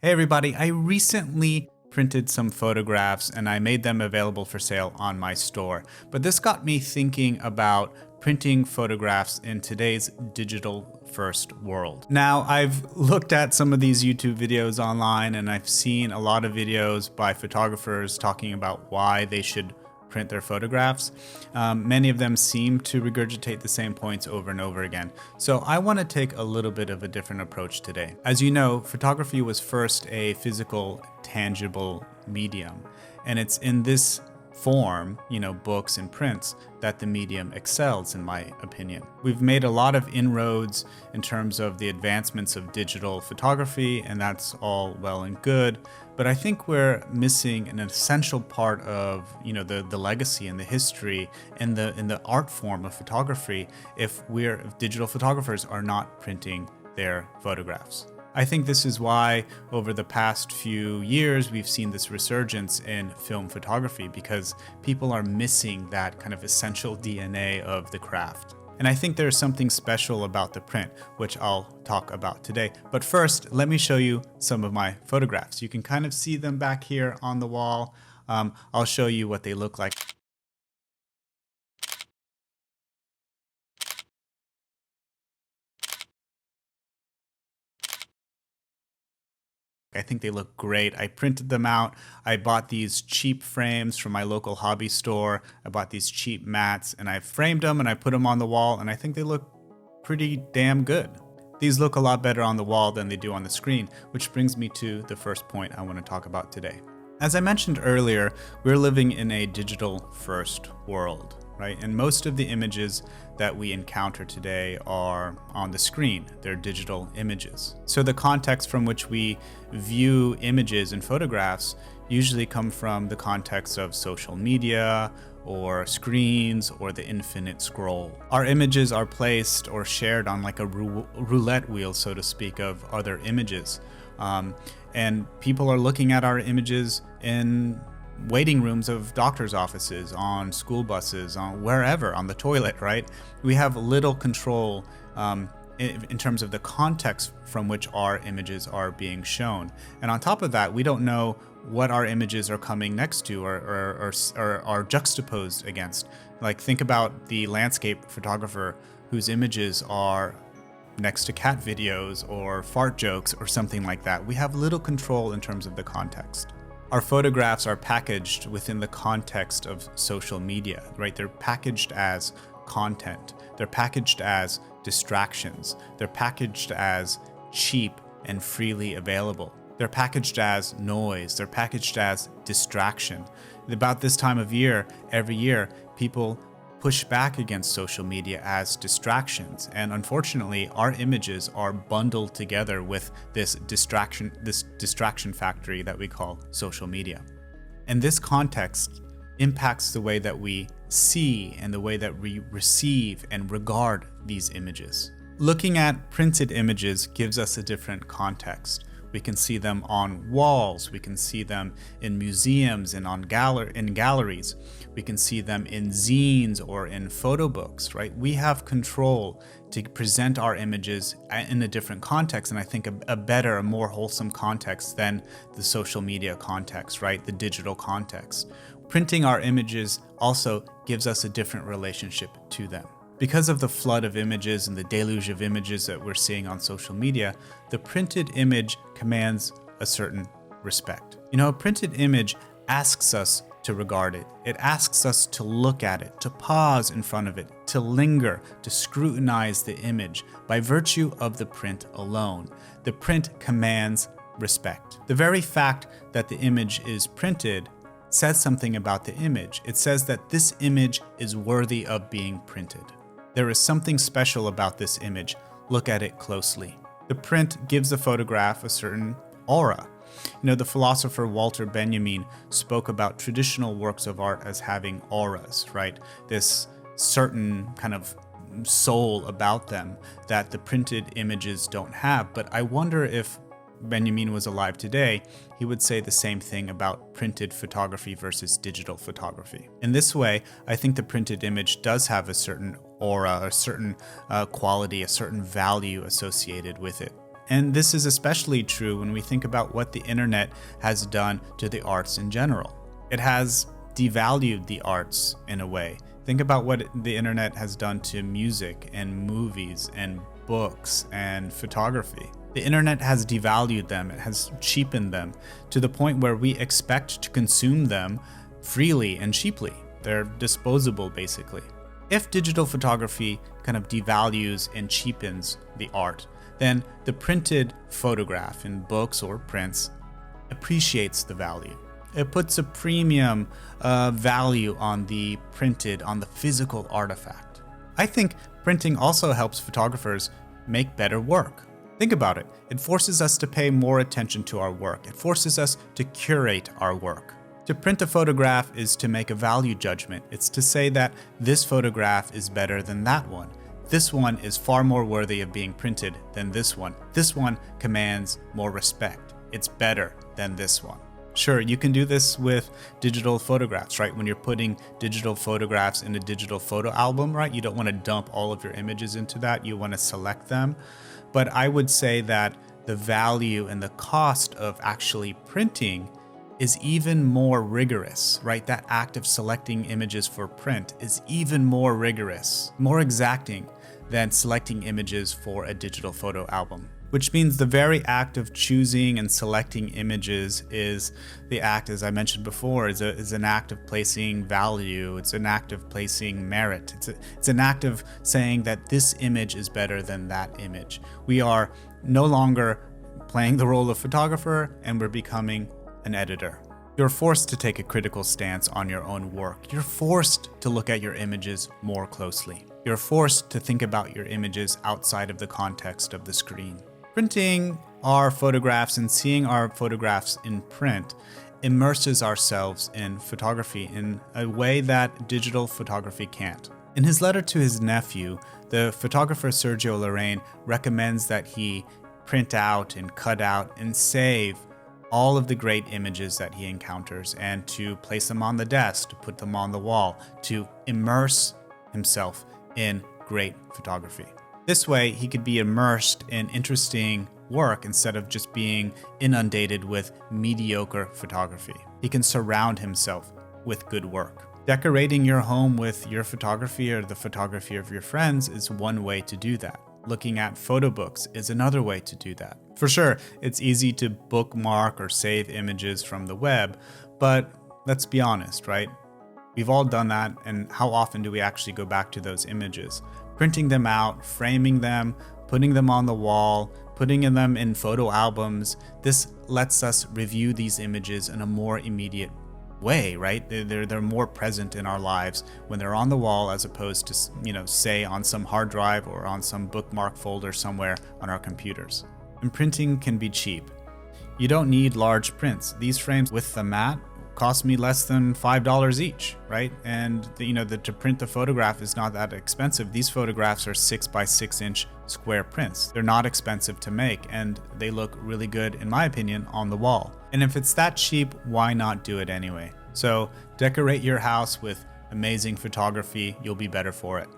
Hey everybody, I recently printed some photographs and I made them available for sale on my store. But this got me thinking about printing photographs in today's digital first world. Now, I've looked at some of these YouTube videos online and I've seen a lot of videos by photographers talking about why they should print their photographs. Many of them seem to regurgitate the same points over and over again. So I want to take a little bit of a different approach today. As you know, photography was first a physical, tangible medium. And it's in this form, books and prints, that the medium excels, in my opinion. We've made a lot of inroads in terms of the advancements of digital photography, and that's all well and good. But I think we're missing an essential part of, the legacy and the history and the art form of photography if digital photographers are not printing their photographs. I think this is why over the past few years we've seen this resurgence in film photography, because people are missing that kind of essential DNA of the craft. And I think there's something special about the print, which I'll talk about today. But first, let me show you some of my photographs. You can kind of see them back here on the wall. I'll show you what they look like. I think they look great. I printed them out. I bought these cheap frames from my local hobby store. I bought these cheap mats and I framed them and I put them on the wall, and I think they look pretty damn good. These look a lot better on the wall than they do on the screen, which brings me to the first point I want to talk about today. As I mentioned earlier, we're living in a digital first world, right? And most of the images that we encounter today are on the screen. They're digital images. So the context from which we view images and photographs usually come from the context of social media or screens or the infinite scroll. Our images are placed or shared on like a roulette wheel, so to speak, of other images. And people are looking at our images in waiting rooms of doctors' offices, on school buses, on wherever, on the toilet, right? We have little control in terms of the context from which our images are being shown. And on top of that, we don't know what our images are coming next to or are juxtaposed against. Like, think about the landscape photographer whose images are next to cat videos or fart jokes or something like that. We have little control in terms of the context. Our photographs are packaged within the context of social media, right? They're packaged as content. They're packaged as distractions. They're packaged as cheap and freely available. They're packaged as noise. They're packaged as distraction. About this time of year, every year, people push back against social media as distractions. And unfortunately, our images are bundled together with this distraction factory that we call social media. And this context impacts the way that we see and the way that we receive and regard these images. Looking at printed images gives us a different context. We can see them on walls, we can see them in museums and in galleries, we can see them in zines or in photo books, right? We have control to present our images in a different context, and I think a better, a more wholesome context than the social media context, right? The digital context. Printing our images also gives us a different relationship to them. Because of the flood of images and the deluge of images that we're seeing on social media, the printed image commands a certain respect. A printed image asks us to regard it. It asks us to look at it, to pause in front of it, to linger, to scrutinize the image by virtue of the print alone. The print commands respect. The very fact that the image is printed says something about the image. It says that this image is worthy of being printed. There is something special about this image. Look at it closely. The print gives the photograph a certain aura. The philosopher Walter Benjamin spoke about traditional works of art as having auras, right? This certain kind of soul about them that the printed images don't have. But I wonder if Benjamin was alive today, he would say the same thing about printed photography versus digital photography. In this way, I think the printed image does have a certain aura, a certain quality, a certain value associated with it. And this is especially true when we think about what the internet has done to the arts in general. It has devalued the arts in a way. Think about what the internet has done to music and movies and books and photography. The internet has devalued them, it has cheapened them to the point where we expect to consume them freely and cheaply. They're disposable, basically. If digital photography kind of devalues and cheapens the art, then the printed photograph in books or prints appreciates the value. It puts a premium value on the printed, on the physical artifact. I think printing also helps photographers make better work. Think about it. It forces us to pay more attention to our work. It forces us to curate our work. To print a photograph is to make a value judgment. It's to say that this photograph is better than that one. This one is far more worthy of being printed than this one. This one commands more respect. It's better than this one. Sure, you can do this with digital photographs, right? When you're putting digital photographs in a digital photo album, right? You don't want to dump all of your images into that. You want to select them. But I would say that the value and the cost of actually printing is even more rigorous, right? That act of selecting images for print is even more rigorous, more exacting than selecting images for a digital photo album. Which means the very act of choosing and selecting images is the act, as I mentioned before, is an act of placing value. It's an act of placing merit. It's an act of saying that this image is better than that image. We are no longer playing the role of photographer, and we're becoming an editor. You're forced to take a critical stance on your own work. You're forced to look at your images more closely. You're forced to think about your images outside of the context of the screen. Printing our photographs and seeing our photographs in print immerses ourselves in photography in a way that digital photography can't. In his letter to his nephew, the photographer Sergio Lorraine recommends that he print out and cut out and save all of the great images that he encounters and to place them on the desk, to put them on the wall, to immerse himself in great photography. This way, he could be immersed in interesting work instead of just being inundated with mediocre photography. He can surround himself with good work. Decorating your home with your photography or the photography of your friends is one way to do that. Looking at photo books is another way to do that. For sure, it's easy to bookmark or save images from the web, but let's be honest, right? We've all done that, and how often do we actually go back to those images? Printing them out, framing them, putting them on the wall, putting them in photo albums. This lets us review these images in a more immediate way, right? They're more present in our lives when they're on the wall as opposed to, say on some hard drive or on some bookmark folder somewhere on our computers. And printing can be cheap. You don't need large prints. These frames with the mat cost me less than $5 each, right? And to print the photograph is not that expensive. These photographs are 6x6 inch square prints. They're not expensive to make, and they look really good, in my opinion, on the wall. And if it's that cheap, why not do it anyway? So decorate your house with amazing photography. You'll be better for it.